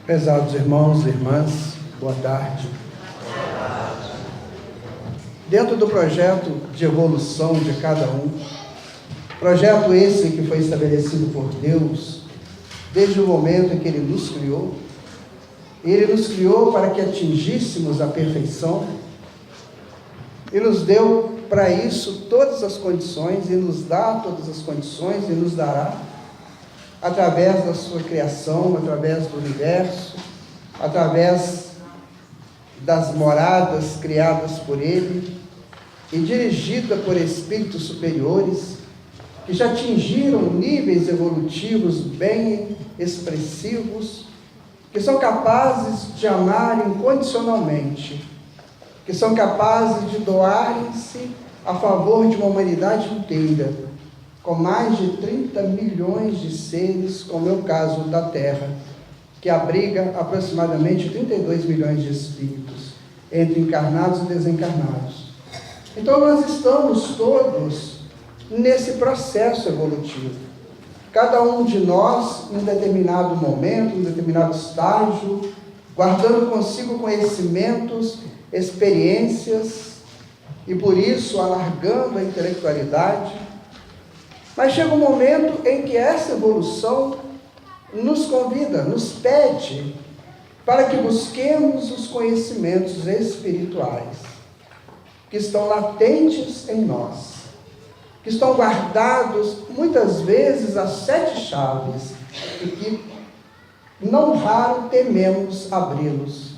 Prezados irmãos e irmãs, boa tarde. Dentro do projeto de evolução de cada um, projeto esse que foi estabelecido por Deus, desde o momento em que Ele nos criou para que atingíssemos a perfeição, e nos deu para isso todas as condições, e nos dá todas as condições, e nos dará, através da sua criação, através do universo, através das moradas criadas por Ele e dirigida por espíritos superiores que já atingiram níveis evolutivos bem expressivos, que são capazes de amar incondicionalmente, que são capazes de doarem-se a favor de uma humanidade inteira, com mais de 30 milhões de seres, como é o caso da Terra, que abriga aproximadamente 32 milhões de espíritos, entre encarnados e desencarnados. Então nós estamos todos nesse processo evolutivo. Cada um de nós, em um determinado momento, em um determinado estágio, guardando consigo conhecimentos, experiências, e por isso alargando a intelectualidade. Mas chega um momento em que essa evolução nos convida, nos pede para que busquemos os conhecimentos espirituais que estão latentes em nós, que estão guardados muitas vezes às 7 chaves e que não raro tememos abri-los,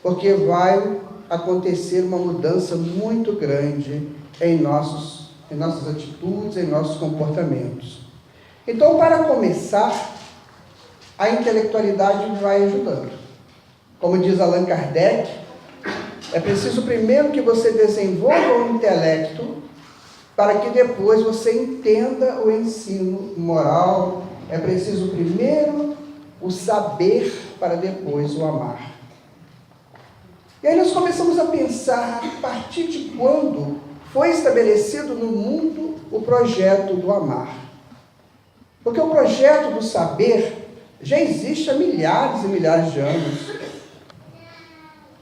porque vai acontecer uma mudança muito grande em nossas atitudes, em nossos comportamentos. Então, para começar, a intelectualidade vai ajudando. Como diz Allan Kardec, é preciso primeiro que você desenvolva o intelecto para que depois você entenda o ensino moral. É preciso primeiro o saber para depois o amar. E aí nós começamos a pensar a partir de quando foi estabelecido no mundo o projeto do amar. Porque o projeto do saber já existe há milhares e milhares de anos.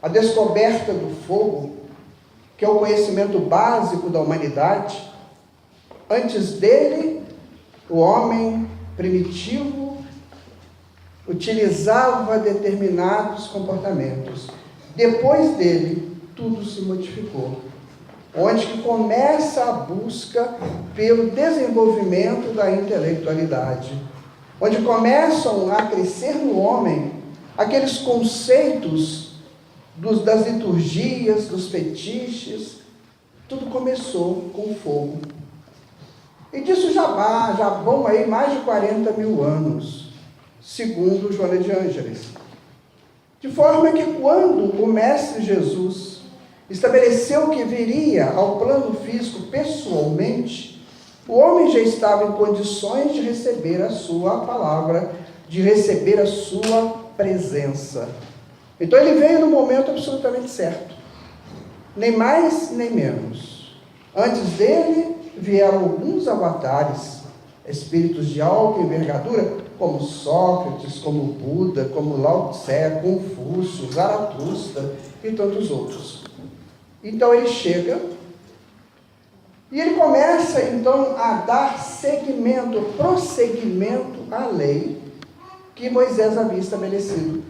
A descoberta do fogo, que é o conhecimento básico da humanidade, antes dele, o homem primitivo utilizava determinados comportamentos. Depois dele, tudo se modificou. Onde que começa a busca pelo desenvolvimento da intelectualidade, onde começam a crescer no homem aqueles conceitos das liturgias, dos fetiches. Tudo começou com o fogo. E disso já vão aí mais de 40 mil anos, segundo Joana de Ângeles. De forma que quando o Mestre Jesus estabeleceu que viria ao plano físico pessoalmente, o homem já estava em condições de receber a sua palavra, de receber a sua presença. Então ele veio no momento absolutamente certo, nem mais nem menos. Antes dele vieram alguns avatares, espíritos de alta envergadura, como Sócrates, como Buda, como Lao Tse, Confúcio, Zaratustra e tantos outros. Então ele chega e ele começa então a dar prosseguimento à lei que Moisés havia estabelecido.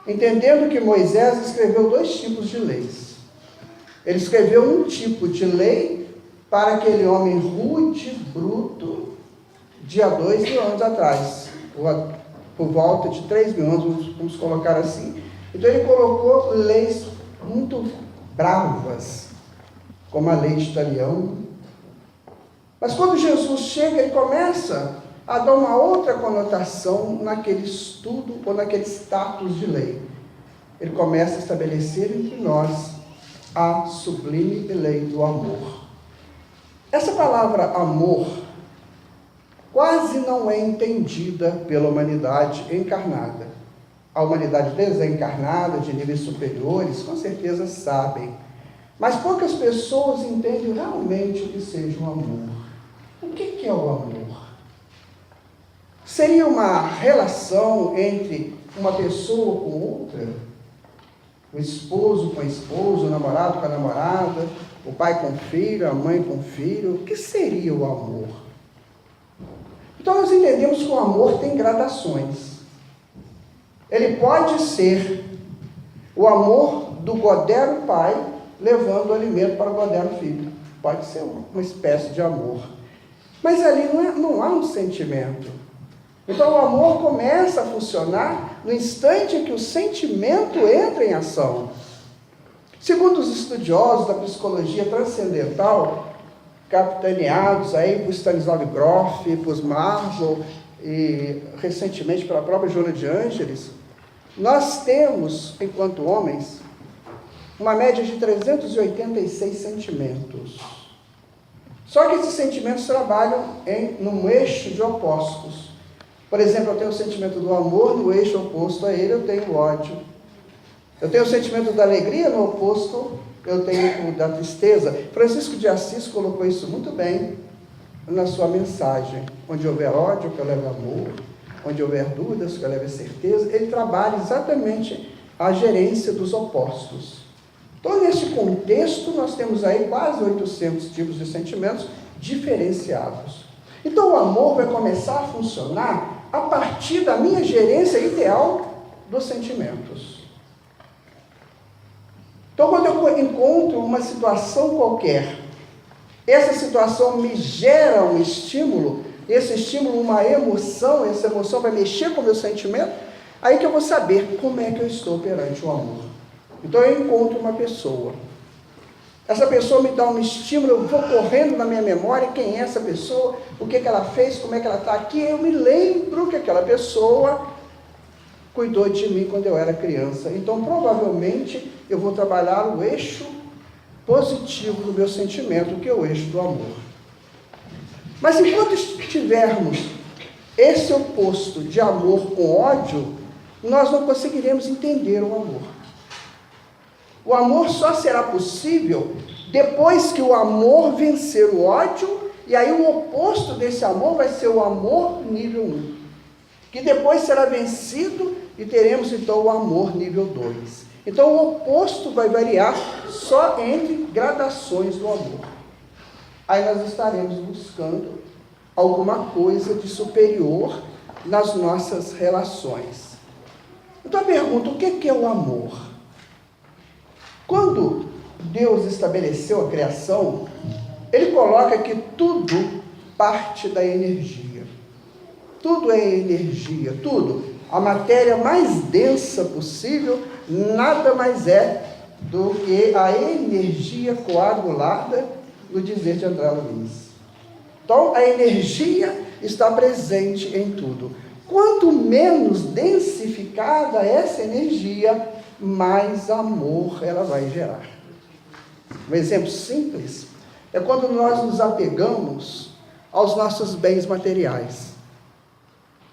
Entendendo que Moisés escreveu 2 tipos de leis. Ele escreveu um tipo de lei para aquele homem rude, bruto, de há 2 mil anos atrás, por volta de 3 mil anos, vamos colocar assim. Então ele colocou leis muito bravas, como a lei de Talião. Mas quando Jesus chega, ele começa a dar uma outra conotação naquele estudo ou naquele status de lei. Ele começa a estabelecer entre nós a sublime lei do amor. Essa palavra amor quase não é entendida pela humanidade encarnada. A humanidade desencarnada, de níveis superiores, com certeza sabem. Mas poucas pessoas entendem realmente o que seja o amor. O que é o amor? Seria uma relação entre uma pessoa com outra? O esposo com a esposa, o namorado com a namorada, o pai com o filho, a mãe com o filho. O que seria o amor? Então nós entendemos que o amor tem gradações. Ele pode ser o amor do godero pai levando o alimento para o godero filho. Pode ser uma espécie de amor. Mas ali não há um sentimento. Então o amor começa a funcionar no instante em que o sentimento entra em ação. Segundo os estudiosos da psicologia transcendental, capitaneados aí por Stanislav Grof, por Marshall e recentemente pela própria Joana de Ângeles, nós temos, enquanto homens, uma média de 386 sentimentos. Só que esses sentimentos trabalham num eixo de opostos. Por exemplo, eu tenho o sentimento do amor, no eixo oposto a ele eu tenho o ódio. Eu tenho o sentimento da alegria, no oposto eu tenho o da tristeza. Francisco de Assis colocou isso muito bem na sua mensagem. Onde houver ódio, que eu leve amor. Onde houver dúvidas, que eu leve certeza. Ele trabalha exatamente a gerência dos opostos. Então, nesse contexto, nós temos aí quase 800 tipos de sentimentos diferenciados. Então, o amor vai começar a funcionar a partir da minha gerência ideal dos sentimentos. Então, quando eu encontro uma situação qualquer, essa situação me gera um estímulo, esse estímulo uma emoção, essa emoção vai mexer com o meu sentimento, aí que eu vou saber como é que eu estou perante o amor. Então, eu encontro uma pessoa. Essa pessoa me dá um estímulo, eu vou correndo na minha memória quem é essa pessoa, o que ela fez, como é que ela está aqui, eu me lembro que aquela pessoa cuidou de mim quando eu era criança. Então, provavelmente, eu vou trabalhar o eixo positivo do meu sentimento, que é o eixo do amor. Mas enquanto tivermos esse oposto de amor com ódio, nós não conseguiremos entender o amor. O amor só será possível depois que o amor vencer o ódio, e aí o oposto desse amor vai ser o amor nível 1, que depois será vencido e teremos então o amor nível 2. Então o oposto vai variar só entre gradações do amor. Aí nós estaremos buscando alguma coisa de superior nas nossas relações. Então a pergunta, o que é o amor? Quando Deus estabeleceu a criação, Ele coloca que tudo parte da energia. Tudo é energia, tudo. A matéria mais densa possível, nada mais é do que a energia coagulada, no dizer de André Luiz. Então, a energia está presente em tudo. Quanto menos densificada essa energia, mais amor ela vai gerar. Um exemplo simples é quando nós nos apegamos aos nossos bens materiais.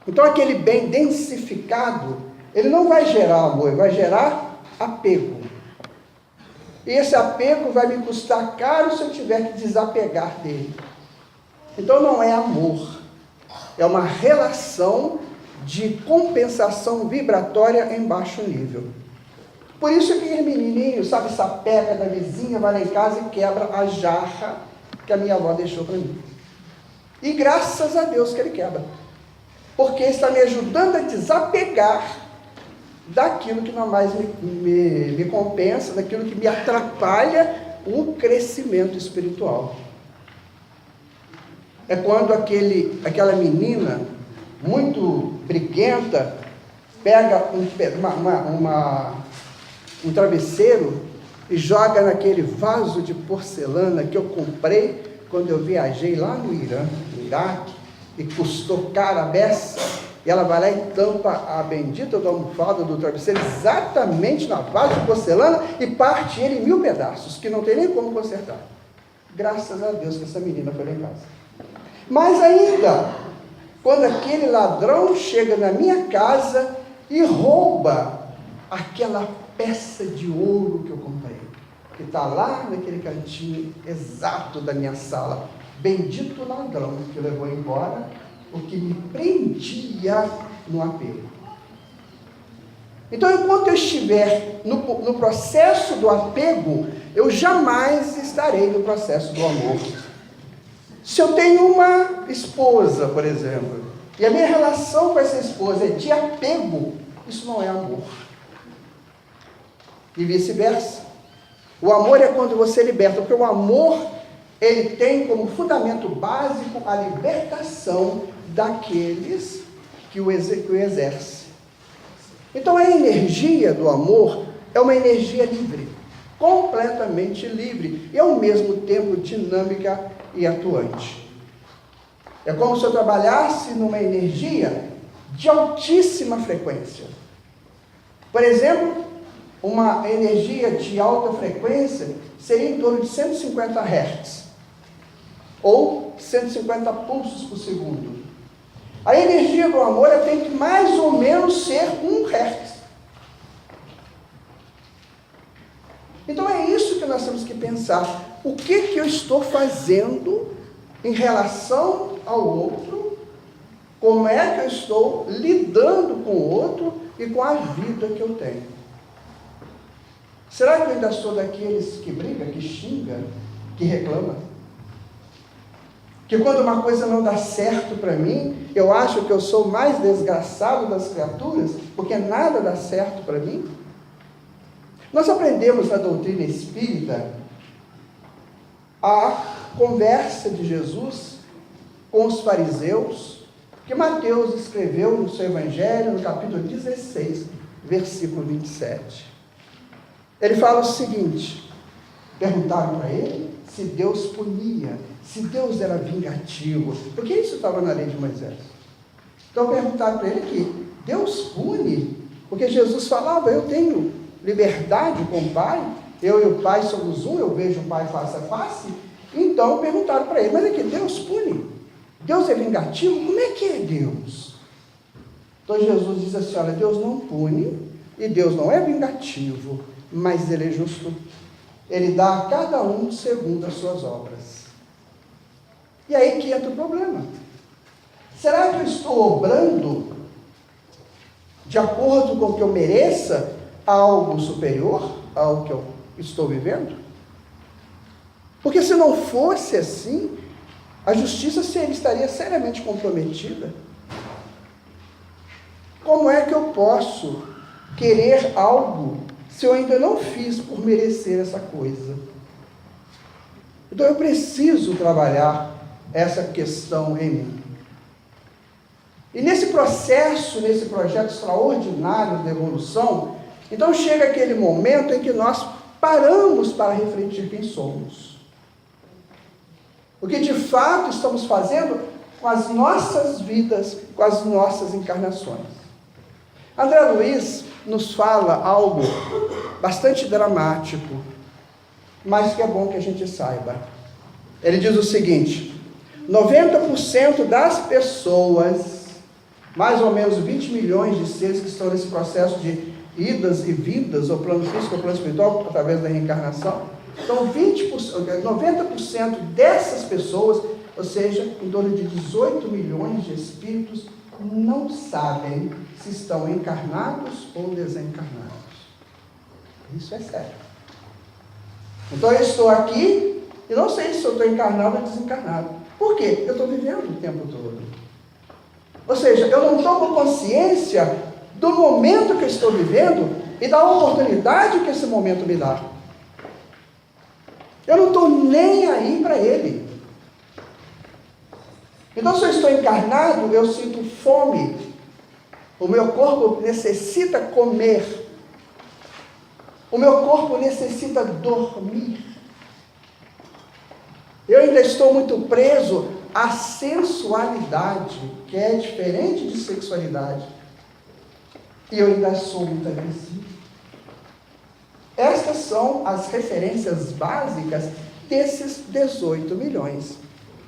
Então, aquele bem densificado, ele não vai gerar amor, ele vai gerar apego. E esse apego vai me custar caro se eu tiver que desapegar dele. Então, não é amor, é uma relação de compensação vibratória em baixo nível. Por isso que aquele menininho, sabe, sapeca da vizinha, vai lá em casa e quebra a jarra que a minha avó deixou para mim. E graças a Deus que ele quebra. Porque está me ajudando a desapegar daquilo que não mais me compensa, daquilo que me atrapalha o crescimento espiritual. É quando aquela menina, muito briguenta, pega um travesseiro e joga naquele vaso de porcelana que eu comprei quando eu viajei lá no Irã, no Iraque, e custou cara a beça, e ela vai lá e tampa a bendita da almofada do travesseiro exatamente na vaso de porcelana e parte ele em 1000 pedaços, que não tem nem como consertar. Graças a Deus que essa menina foi lá em casa. Mas ainda, quando aquele ladrão chega na minha casa e rouba aquela peça de ouro que eu comprei, que está lá naquele cantinho exato da minha sala, bendito ladrão que levou embora o que me prendia no apego. Então, enquanto eu estiver no processo do apego, eu jamais estarei no processo do amor. Se eu tenho uma esposa, por exemplo, e a minha relação com essa esposa é de apego, isso não é amor. E vice-versa. O amor é quando você liberta, porque o amor, ele tem como fundamento básico a libertação daqueles que o exercem. Então a energia do amor é uma energia livre, completamente livre, e ao mesmo tempo dinâmica e atuante. É como se eu trabalhasse numa energia de altíssima frequência. Por exemplo, uma energia de alta frequência seria em torno de 150 Hz, ou 150 pulsos por segundo. A energia do amor tem que mais ou menos ser 1 Hz. Então é isso que nós temos que pensar. O que eu estou fazendo em relação ao outro? Como é que eu estou lidando com o outro e com a vida que eu tenho? Será que eu ainda sou daqueles que briga, que xinga, que reclama? Que quando uma coisa não dá certo para mim, eu acho que eu sou o mais desgraçado das criaturas, porque nada dá certo para mim? Nós aprendemos na doutrina espírita a conversa de Jesus com os fariseus, que Mateus escreveu no seu Evangelho, no capítulo 16, versículo 27. Ele fala o seguinte: perguntaram para ele se Deus punia, se Deus era vingativo, porque isso estava na lei de Moisés. Então perguntaram para ele que Deus pune, porque Jesus falava: eu tenho liberdade com o Pai, eu e o Pai somos um, eu vejo o Pai face a face. Então perguntaram para ele: mas é que Deus pune? Deus é vingativo? Como é que é Deus? Então Jesus diz assim: olha, Deus não pune, e Deus não é vingativo, mas Ele é justo. Ele dá a cada um segundo as suas obras. E aí que entra o problema. Será que eu estou obrando de acordo com o que eu mereça algo superior ao que eu estou vivendo? Porque se não fosse assim, a justiça estaria seriamente comprometida. Como é que eu posso querer algo se eu ainda não fiz por merecer essa coisa? Então eu preciso trabalhar essa questão em mim. E nesse processo, nesse projeto extraordinário de evolução, então chega aquele momento em que nós paramos para refletir quem somos. O que de fato estamos fazendo com as nossas vidas, com as nossas encarnações. André Luiz nos fala algo bastante dramático, mas que é bom que a gente saiba. Ele diz o seguinte: 90% das pessoas, mais ou menos 20 milhões de seres que estão nesse processo de idas e vindas, ou plano físico ou plano espiritual, através da reencarnação, então 90% dessas pessoas, ou seja, em torno de 18 milhões de espíritos, não sabem se estão encarnados ou desencarnados. Isso é sério. Então eu estou aqui e não sei se eu estou encarnado ou desencarnado. Por quê? Eu estou vivendo o tempo todo. Ou seja, eu não tomo consciência do momento que eu estou vivendo e da oportunidade que esse momento me dá. Eu não estou nem aí para ele. Então, se eu estou encarnado, eu sinto fome. O meu corpo necessita comer. O meu corpo necessita dormir. Eu ainda estou muito preso à sensualidade, que é diferente de sexualidade. E eu ainda sou muito agressivo. Estas são as referências básicas desses 18 milhões,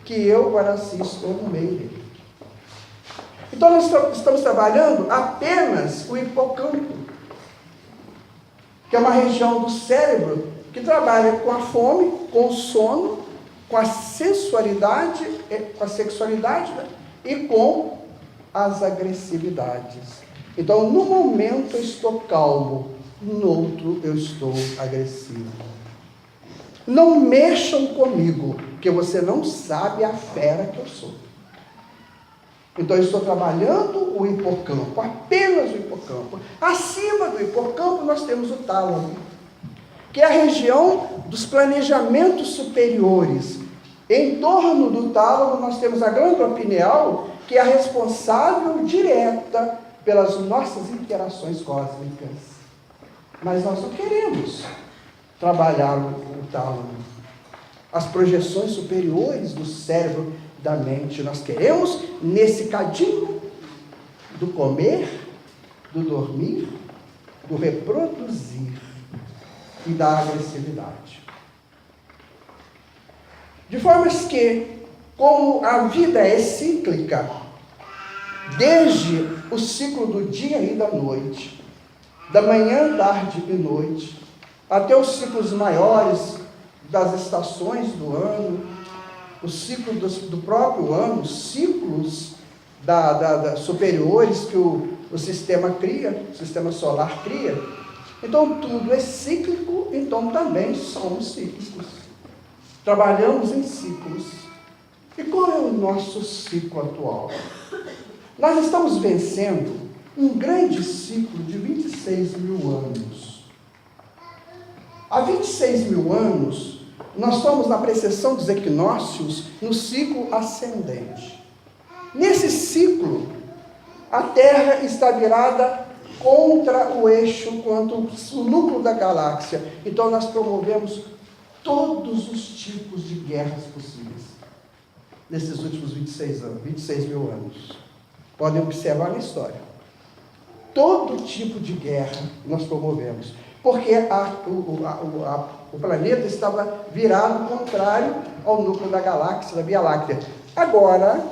que eu, Guaraci, estou no meio dele. Então, nós estamos trabalhando apenas o hipocampo, que é uma região do cérebro que trabalha com a fome, com o sono, com a sensualidade, com a sexualidade, e com as agressividades. Então, no momento eu estou calmo, no outro eu estou agressivo. Não mexam comigo, porque você não sabe a fera que eu sou. Então, eu estou trabalhando o hipocampo, apenas o hipocampo. Acima do hipocampo, nós temos o tálamo, que é a região dos planejamentos superiores. Em torno do tálamo, nós temos a glândula pineal, que é a responsável direta pelas nossas interações cósmicas. Mas nós não queremos trabalhar o tálamo, as projeções superiores do cérebro, da mente. Nós queremos, nesse cadinho do comer, do dormir, do reproduzir e da agressividade. De forma que, como a vida é cíclica, desde o ciclo do dia e da noite, da manhã, tarde e noite, até os ciclos maiores das estações do ano, o ciclo do próprio ano, os ciclos superiores que o sistema cria, o sistema solar cria. Então, tudo é cíclico, então também somos cíclicos. Trabalhamos em ciclos. E qual é o nosso ciclo atual? Nós estamos vencendo um grande ciclo de 26 mil anos. Há 26 mil anos, nós estamos na precessão dos equinócios, no ciclo ascendente. Nesse ciclo, a Terra está virada contra o eixo, quanto o núcleo da galáxia. Então, nós promovemos todos os tipos de guerras possíveis nesses últimos 26 mil anos. Podem observar na história. Todo tipo de guerra nós promovemos, porque o planeta estava virado contrário ao núcleo da galáxia, da Via Láctea. Agora,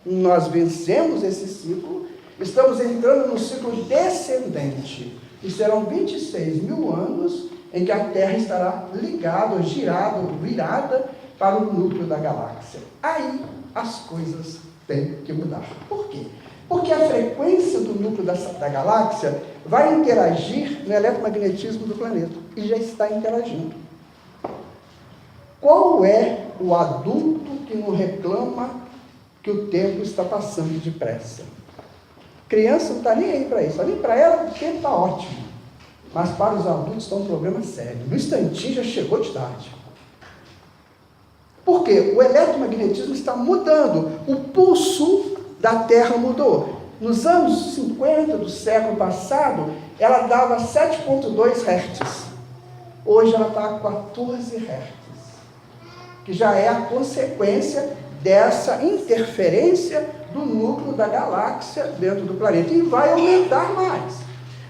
nós vencemos esse ciclo, estamos entrando no ciclo descendente, e serão 26 mil anos em que a Terra estará ligada, girada, virada para o núcleo da galáxia. Aí as coisas têm que mudar. Por quê? Porque a frequência do núcleo da galáxia vai interagir no eletromagnetismo do planeta, e já está interagindo. Qual é o adulto que não reclama que o tempo está passando depressa? Criança não está nem aí para isso, ali para ela o tempo está ótimo, mas para os adultos está um problema sério. No instantinho já chegou de tarde. Por quê? O eletromagnetismo está mudando, o pulso da Terra mudou. Nos anos 50 do século passado, ela dava 7,2 Hz. Hoje ela está a 14 Hz, que já é a consequência dessa interferência do núcleo da galáxia dentro do planeta. E vai aumentar mais.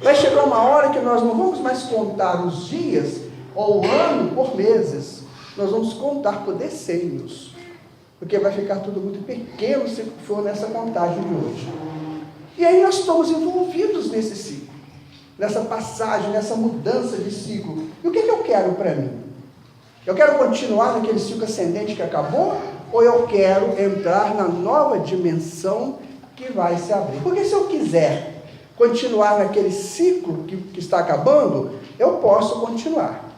Vai chegar uma hora que nós não vamos mais contar os dias ou o ano por meses. Nós vamos contar por decênios, porque vai ficar tudo muito pequeno se for nessa contagem de hoje. E aí nós estamos envolvidos nesse ciclo, nessa passagem, nessa mudança de ciclo. E o que eu quero para mim? Eu quero continuar naquele ciclo ascendente que acabou, ou eu quero entrar na nova dimensão que vai se abrir? Porque se eu quiser continuar naquele ciclo que está acabando, eu posso continuar.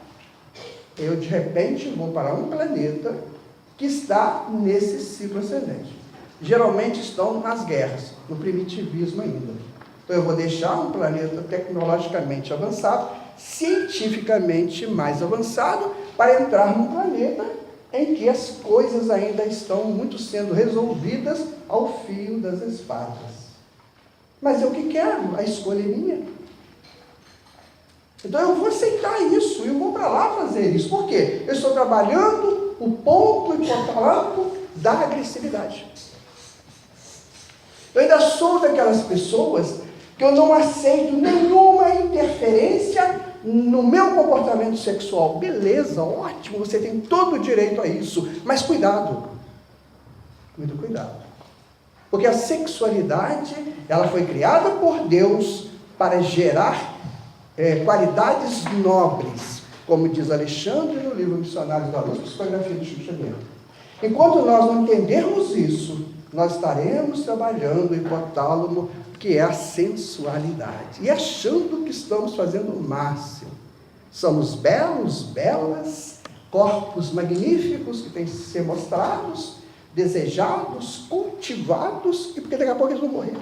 Eu, de repente, vou para um planeta que está nesse ciclo ascendente. Geralmente estão nas guerras, no primitivismo ainda. Então, eu vou deixar um planeta tecnologicamente avançado, cientificamente mais avançado, para entrar num planeta em que as coisas ainda estão muito sendo resolvidas ao fio das espadas. Mas eu que quero, a escolha é minha. Então eu vou aceitar isso, e eu vou para lá fazer isso. Por quê? Eu estou trabalhando o ponto hipotálamo da agressividade. Eu ainda sou daquelas pessoas que eu não aceito nenhuma interferência no meu comportamento sexual. Beleza, ótimo, você tem todo o direito a isso, mas cuidado. Muito cuidado. Porque a sexualidade, ela foi criada por Deus para gerar qualidades nobres, como diz Alexandre no livro Missionários da Luz, psicografia do Chico Xavier. Enquanto nós não entendermos isso, nós estaremos trabalhando em hipotálamo, que é a sensualidade, e achando que estamos fazendo o máximo. Somos belos, belas, corpos magníficos que têm que ser mostrados, desejados, cultivados, e porque daqui a pouco eles vão morrer.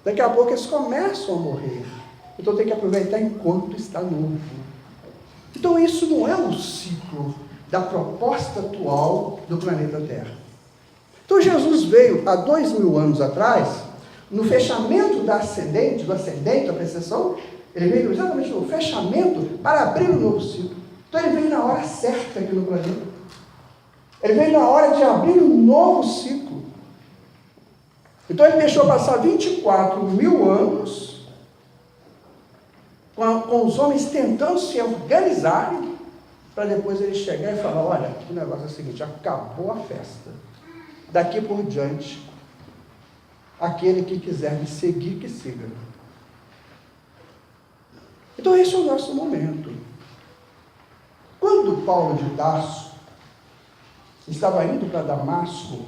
Daqui a pouco eles começam a morrer. Então tem que aproveitar enquanto está novo. Então isso não é o ciclo da proposta atual do planeta Terra. Então Jesus veio há 2000 anos atrás, no fechamento do ascendente, da precessão, ele veio exatamente no fechamento para abrir um novo ciclo. Então ele veio na hora certa aqui no planeta. Ele veio na hora de abrir um novo ciclo. Então ele deixou passar 24 mil anos com os homens tentando se organizarem, para depois ele chegar e falar: olha, o negócio é o seguinte, acabou a festa. Daqui por diante, aquele que quiser me seguir, que siga. Então esse é o nosso momento. Quando Paulo de Tarso estava indo para Damasco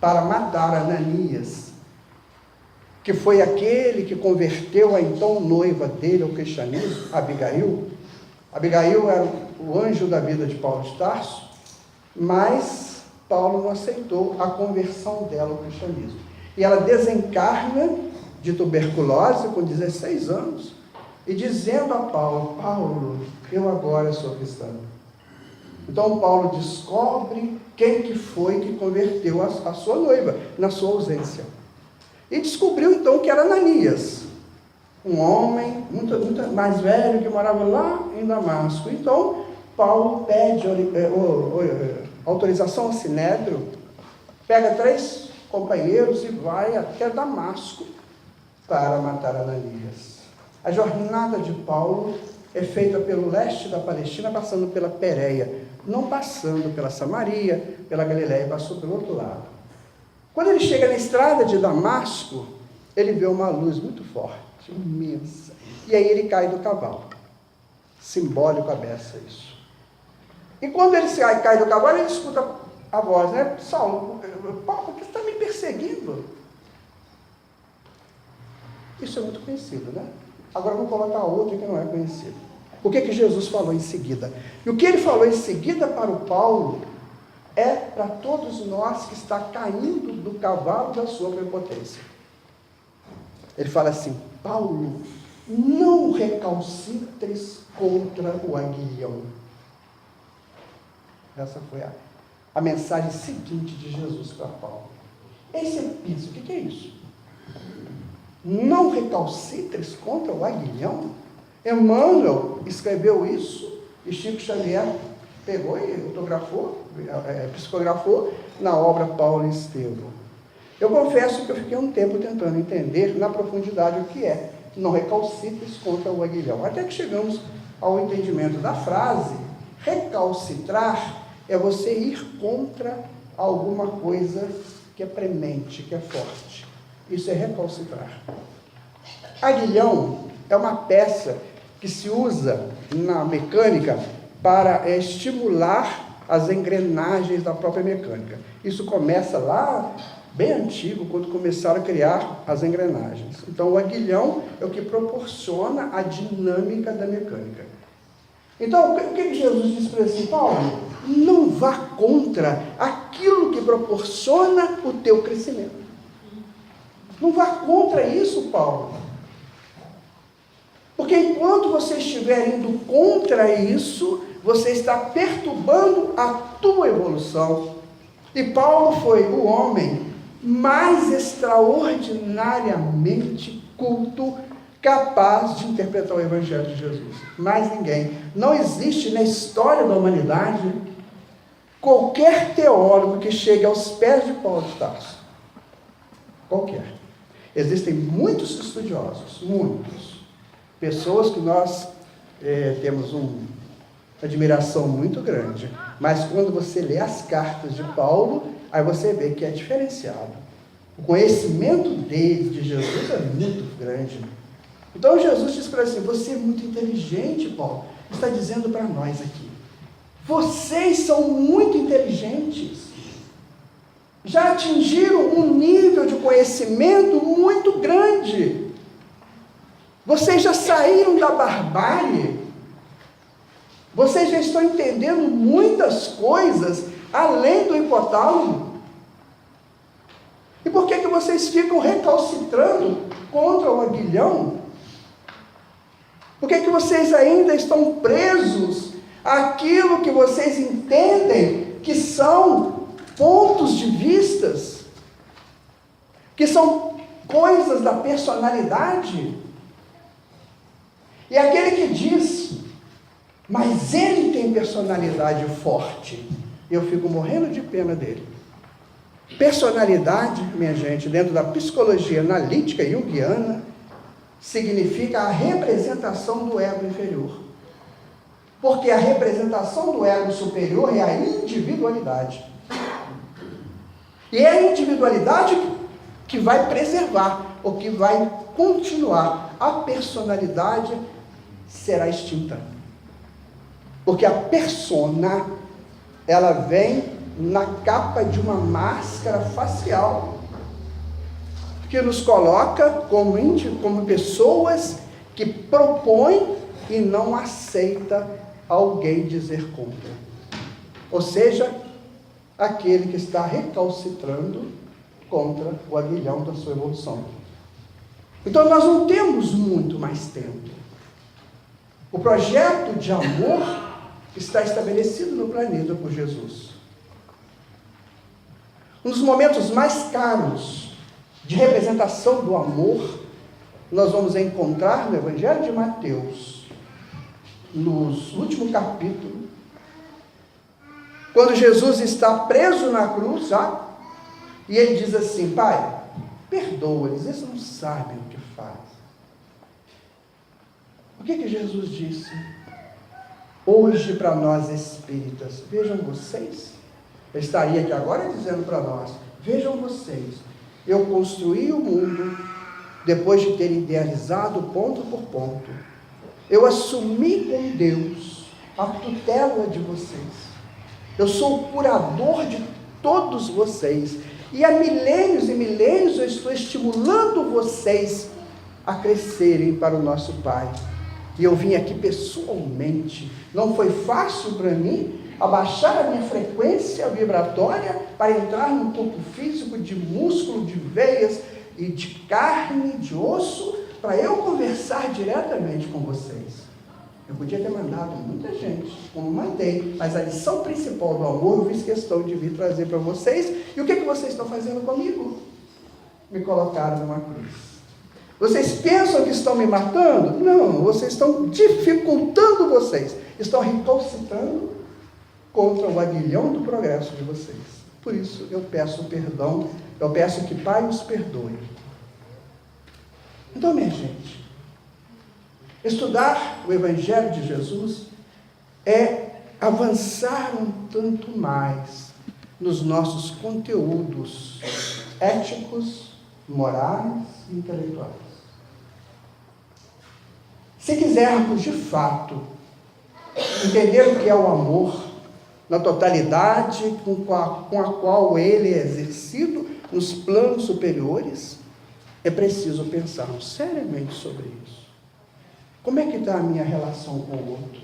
para matar Ananias, que foi aquele que converteu a então noiva dele ao cristianismo, Abigail. Abigail era o anjo da vida de Paulo de Tarso, mas Paulo não aceitou a conversão dela ao cristianismo. E ela desencarna de tuberculose com 16 anos, e dizendo a Paulo: Paulo, eu agora sou cristão. Então Paulo descobre quem que foi que converteu a sua noiva, na sua ausência. E descobriu então que era Ananias, um homem muito mais velho que morava lá em Damasco. Então Paulo pede autorização ao Sinédrio, pega 3 companheiros e vai até Damasco para matar Ananias. A jornada de Paulo é feita pelo leste da Palestina, passando pela Pérea, não passando pela Samaria, pela Galileia, passou pelo outro lado. Quando ele chega na estrada de Damasco, ele vê uma luz muito forte, imensa, e aí ele cai do cavalo. Simbólico a beça isso. E quando ele cai do cavalo, ele escuta a voz, né? Saulo, Paulo, por que você está me perseguindo? Isso é muito conhecido, né? Agora vamos colocar outro que não é conhecido. O que Jesus falou em seguida? E o que ele falou em seguida para o Paulo é para todos nós que está caindo do cavalo da sua prepotência. Ele fala assim: Paulo, não recalcitres contra o aguilhão. Essa foi a mensagem seguinte de Jesus para Paulo. Esse piso, o que é isso? Não recalcitres contra o aguilhão? Emmanuel escreveu isso e Chico Xavier pegou e psicografou na obra Paulo e Estevão. Eu confesso que eu fiquei um tempo tentando entender na profundidade o que é não recalcitres contra o aguilhão, até que chegamos ao entendimento da frase. Recalcitrar é você ir contra alguma coisa que é premente, que é forte. Isso é recalcitrar. Aguilhão é uma peça que se usa na mecânica para estimular as engrenagens da própria mecânica. Isso começa lá, bem antigo, quando começaram a criar as engrenagens. Então, o aguilhão é o que proporciona a dinâmica da mecânica. Então, o que Jesus disse para ele assim: Paulo, não vá contra aquilo que proporciona o teu crescimento. Não vá contra isso, Paulo. Porque enquanto você estiver indo contra isso, você está perturbando a tua evolução. E Paulo foi o homem mais extraordinariamente culto, capaz de interpretar o Evangelho de Jesus. Mais ninguém. Não existe na história da humanidade qualquer teólogo que chegue aos pés de Paulo de Tarso. Qualquer. Existem muitos estudiosos, muitos. Pessoas que nós temos uma admiração muito grande. Mas quando você lê as cartas de Paulo, aí você vê que é diferenciado. O conhecimento dele, de Jesus, é muito grande. Então Jesus diz para ele assim: você é muito inteligente, Paulo. Está dizendo para nós aqui. Vocês são muito inteligentes. já atingiram um nível de conhecimento muito grande. Vocês já saíram da barbárie. Vocês já estão entendendo muitas coisas além do hipotálamo. E por que vocês ficam recalcitrando contra o aguilhão? Por que vocês ainda estão presos àquilo que vocês entendem que são pontos de vistas, que são coisas da personalidade? E aquele que diz, mas ele tem personalidade forte, eu fico morrendo de pena dele. Personalidade, minha gente, dentro da psicologia analítica junguiana, significa a representação do ego inferior. Porque a representação do ego superior é a individualidade. E é a individualidade que vai preservar, ou que vai continuar. A personalidade será extinta. Porque a persona, ela vem na capa de uma máscara facial, que nos coloca como pessoas que propõem e não aceita alguém dizer contra. Ou seja, aquele que está recalcitrando contra o aguilhão da sua evolução. Então nós não temos muito mais tempo. O projeto de amor está estabelecido no planeta por Jesus. Um dos momentos mais caros de representação do amor, nós vamos encontrar no Evangelho de Mateus, no último capítulo, quando Jesus está preso na cruz, e ele diz assim: Pai, perdoa-lhes, eles não sabem o que fazem. O que Jesus disse? Hoje para nós espíritas, vejam vocês, eu estaria aqui agora dizendo para nós, vejam vocês, eu construí o mundo depois de ter idealizado ponto por ponto. Eu assumi com Deus a tutela de vocês. Eu sou o curador de todos vocês. E há milênios e milênios eu estou estimulando vocês a crescerem para o nosso Pai. E eu vim aqui pessoalmente. Não foi fácil para mim abaixar a minha frequência vibratória para entrar no corpo físico de músculo, de veias e de carne, de osso, para eu conversar diretamente com vocês. Eu podia ter mandado muita gente, como mandei, mas a lição principal do amor eu fiz questão de vir trazer para vocês. E o que vocês estão fazendo comigo? Me colocaram numa cruz. Vocês pensam que estão me matando? Não, vocês estão dificultando vocês. Estão recalcitrando contra o aguilhão do progresso de vocês. Por isso eu peço perdão, eu peço que Pai os perdoe. Então, minha gente, estudar o Evangelho de Jesus é avançar um tanto mais nos nossos conteúdos éticos, morais e intelectuais. Se quisermos, de fato, entender o que é o amor, na totalidade com a qual ele é exercido nos planos superiores, é preciso pensarmos seriamente sobre isso. Como é que está a minha relação com o outro?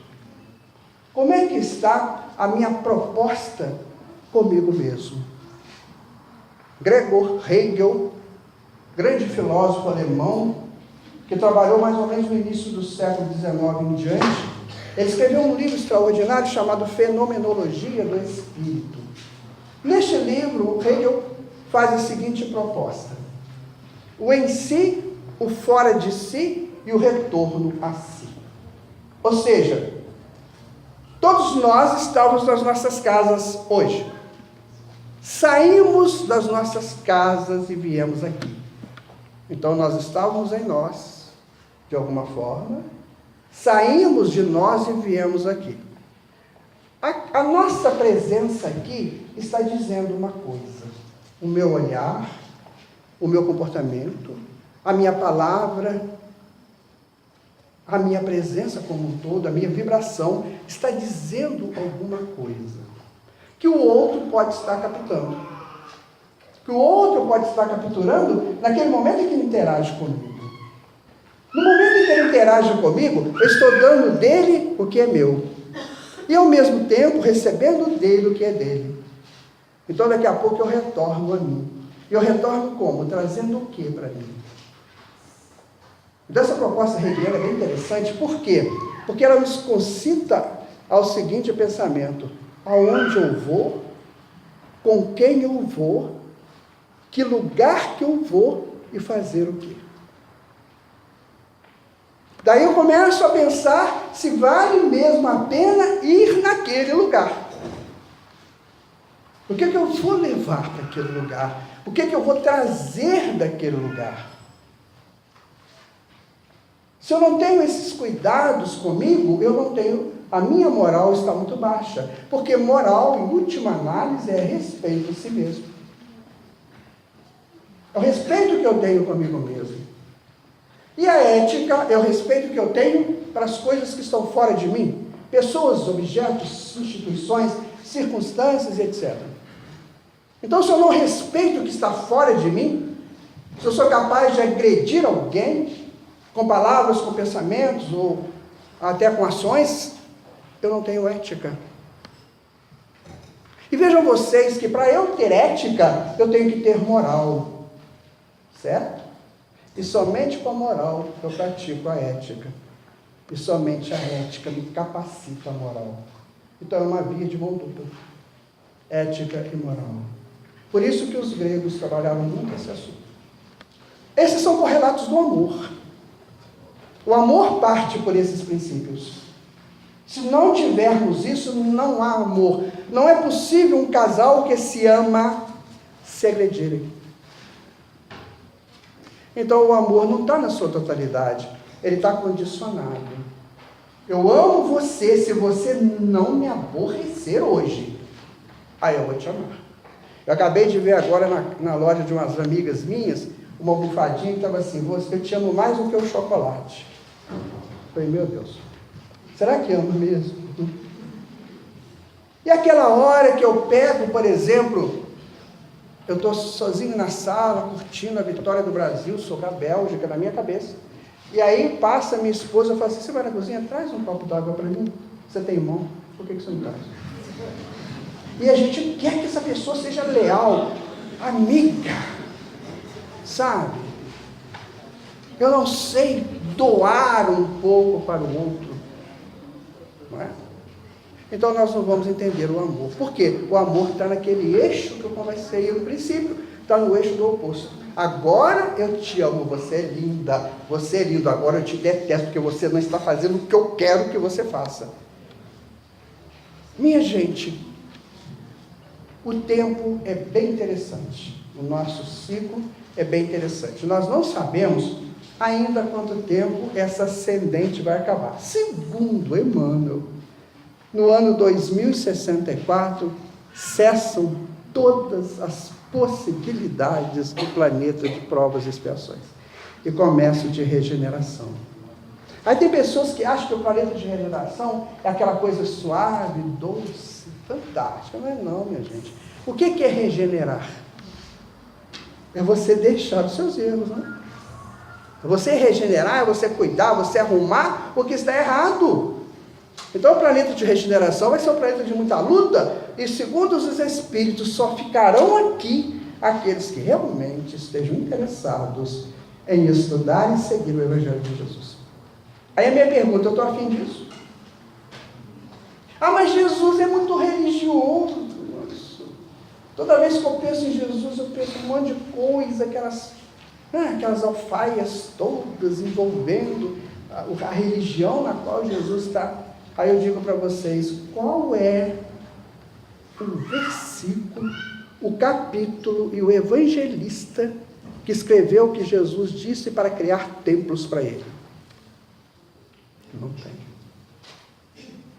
Como é que está a minha proposta comigo mesmo? Gregor Hegel, grande filósofo alemão, que trabalhou mais ou menos no início do século XIX em diante, ele escreveu um livro extraordinário chamado Fenomenologia do Espírito. Neste livro, Hegel faz a seguinte proposta: o em si, o fora de si e o retorno a si. Ou seja, todos nós estamos nas nossas casas hoje. Saímos das nossas casas e viemos aqui. Então nós estávamos em nós, de alguma forma, saímos de nós e viemos aqui. A nossa presença aqui está dizendo uma coisa: o meu olhar, o meu comportamento, a minha palavra, a minha presença como um todo, a minha vibração, está dizendo alguma coisa que o outro pode estar captando. que o outro pode estar capturando naquele momento em que ele interage comigo. No momento em que ele interage comigo, eu estou dando dele o que é meu. E ao mesmo tempo recebendo dele o que é dele. Então daqui a pouco eu retorno a mim. E eu retorno como? Trazendo o que para mim? Então essa proposta hegeliana é bem interessante. Por quê? Porque ela nos concita ao seguinte pensamento: aonde eu vou, com quem eu vou, que lugar que eu vou e fazer o quê? Daí eu começo a pensar se vale mesmo a pena ir naquele lugar. O que eu vou levar para aquele lugar? O que eu vou trazer daquele lugar? Se eu não tenho esses cuidados comigo, eu não tenho, a minha moral está muito baixa. Porque moral, em última análise, é respeito a si mesmo. É o respeito que eu tenho comigo mesmo. E a ética é o respeito que eu tenho para as coisas que estão fora de mim. Pessoas, objetos, instituições, circunstâncias, etc. Então, se eu não respeito o que está fora de mim, se eu sou capaz de agredir alguém, com palavras, com pensamentos, ou até com ações, eu não tenho ética. E vejam vocês que para eu ter ética, eu tenho que ter moral. Certo? E somente com a moral eu pratico a ética. E somente a ética me capacita a moral. Então é uma via de mão dupla. Ética e moral. Por isso que os gregos trabalhavam muito esse assunto. Esses são correlatos do amor. O amor parte por esses princípios. Se não tivermos isso, não há amor. Não é possível um casal que se ama se agredirem. Então o amor não está na sua totalidade, ele está condicionado. Eu amo você, se você não me aborrecer hoje, aí eu vou te amar. Eu acabei de ver agora na loja de umas amigas minhas, uma almofadinha que estava assim: eu te amo mais do que o chocolate. Eu falei, meu Deus, será que amo mesmo? E aquela hora que eu pego, por exemplo, eu estou sozinho na sala, curtindo a vitória do Brasil sobre a Bélgica na minha cabeça. E aí passa minha esposa e fala assim: você vai na cozinha, traz um copo d'água para mim. Você tem mão, por que você não traz? E a gente quer que essa pessoa seja leal, amiga, sabe? Eu não sei doar um pouco para o outro, não é? Então nós não vamos entender o amor. Por quê? O amor está naquele eixo que eu conversei no princípio, está no eixo do oposto. Agora eu te amo, você é linda, você é lindo, agora eu te detesto, porque você não está fazendo o que eu quero que você faça. Minha gente, o tempo é bem interessante, o nosso ciclo é bem interessante. Nós não sabemos ainda quanto tempo essa ascendente vai acabar. Segundo Emmanuel, no ano 2064, cessam todas as possibilidades do planeta de provas e expiações. E começa o de regeneração. Aí tem pessoas que acham que o planeta de regeneração é aquela coisa suave, doce, fantástica. Não é não, minha gente. O que é regenerar? É você deixar os seus erros, né? É você regenerar, é você cuidar, você arrumar o que está errado. Então o planeta de regeneração vai ser um planeta de muita luta, e segundo os espíritos, só ficarão aqui aqueles que realmente estejam interessados em estudar e seguir o Evangelho de Jesus. Aí a minha pergunta: eu estou afim disso? Ah, mas Jesus é muito religioso. Toda vez que eu penso em Jesus, eu penso em um monte de coisa, aquelas alfaias todas envolvendo a religião na qual Jesus está. Aí eu digo para vocês, qual é o versículo, o capítulo e o evangelista que escreveu o que Jesus disse para criar templos para ele? Não tem.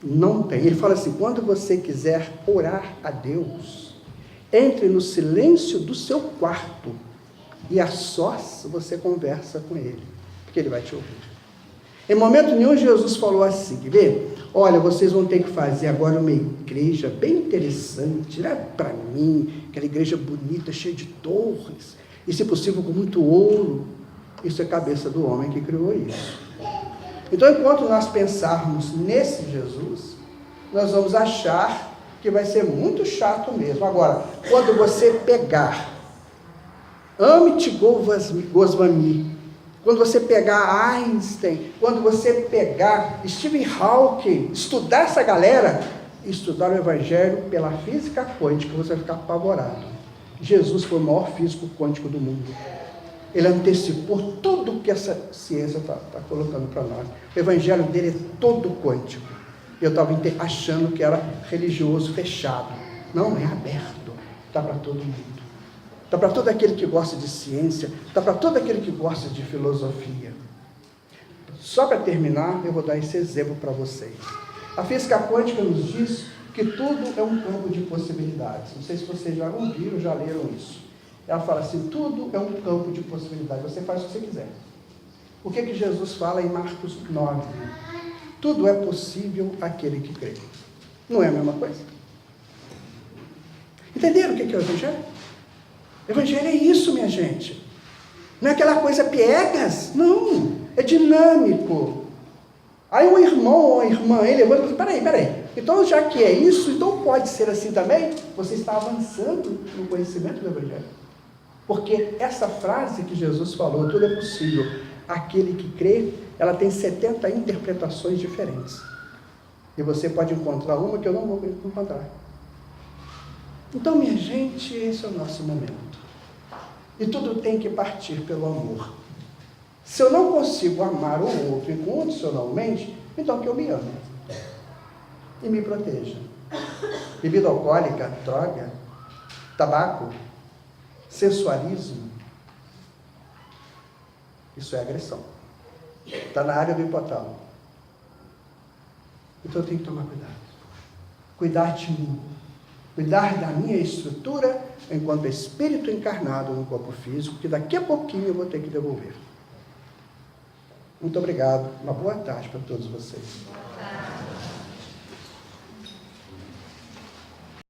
Não tem. Ele fala assim: quando você quiser orar a Deus, entre no silêncio do seu quarto e a sós você conversa com ele, porque ele vai te ouvir. Em momento nenhum Jesus falou assim, quer ver? olha, vocês vão ter que fazer agora uma igreja bem interessante, né? Para mim, aquela igreja bonita, cheia de torres, e se possível com muito ouro. Isso é a cabeça do homem que criou isso. Então, enquanto nós pensarmos nesse Jesus, nós vamos achar que vai ser muito chato mesmo. Agora, quando você pegar Amit Goswami, quando você pegar Einstein, quando você pegar Stephen Hawking, estudar essa galera, estudar o Evangelho pela física quântica, você vai ficar apavorado. Jesus foi o maior físico quântico do mundo. Ele antecipou tudo que essa ciência está colocando para nós. O Evangelho dele é todo quântico. Eu estava achando que era religioso, fechado. Não, é aberto. Está para todo mundo. Está para todo aquele que gosta de ciência. Está para todo aquele que gosta de filosofia. Só para terminar, eu vou dar esse exemplo para vocês. A física quântica nos diz que tudo é um campo de possibilidades. Não sei se vocês já ouviram, já leram isso. Ela fala assim, tudo é um campo de possibilidades. Você faz o que você quiser. O que Jesus fala em Marcos 9? Tudo é possível àquele que crê. Não é a mesma coisa? Entenderam o que é o Evangelho? O Evangelho é isso, minha gente. Não é aquela coisa piegas. Não, é dinâmico. Aí um irmão ou uma irmã, ele levanta e fala, peraí. Então, já que é isso, então pode ser assim também? Você está avançando no conhecimento do Evangelho. Porque essa frase que Jesus falou, tudo é possível, aquele que crê, ela tem 70 interpretações diferentes. E você pode encontrar uma que eu não vou encontrar. Então, minha gente, esse é o nosso momento. E tudo tem que partir pelo amor. Se eu não consigo amar o outro incondicionalmente, então que eu me ame. E me proteja. Bebida alcoólica, droga, tabaco, sensualismo, isso é agressão. Está na área do hipotálamo. Então eu tenho que tomar cuidado. Cuidar de mim. Cuidar da minha estrutura enquanto espírito encarnado no corpo físico, que daqui a pouquinho eu vou ter que devolver. Muito obrigado. Uma boa tarde para todos vocês.